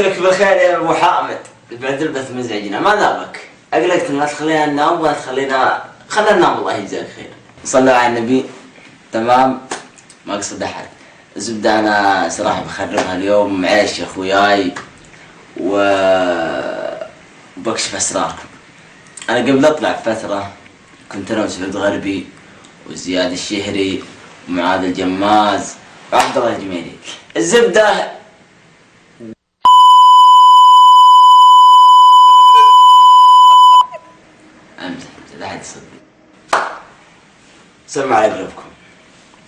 لك بالخير يا ابو حامد. البعد البث مزعجنا، ماذا بك؟ اقلقت ما تخلينا ننام ولا تخلينا خلينا ننام. الله يجزاك خير. صلى على النبي. تمام، ما اقصد احد. الزبده انا صراحه بخربها اليوم معيش يا اخوياي بكشف اسراركم. انا قبل اطلع بفتره كنت انا وسعود غربي وزياد الشهري ومعاذ الجماز وعبد الله الجميلي. الزبده امزح، لا حد يصدق. سمع على قلوبكم،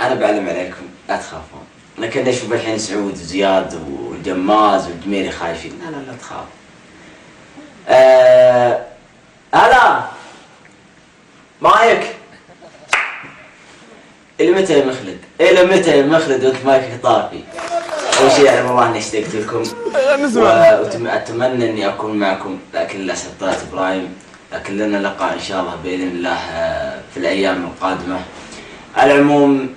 انا بعلم عليكم لا تخافون. انا كنت اشوف الحين سعود وزياد والجماز والجميري خايفين. لا تخاف. هلا مايك. الى متى يا مخلد؟ الى متى يا مخلد وانت مايك طافي؟ اول شيء اعلم الله اني اشتقت لكم واتمنى اني اكون معكم، لكن للاسف طلعت ابراهيم. لكن لنا لقاء ان شاء الله باذن الله في الايام القادمه. على العموم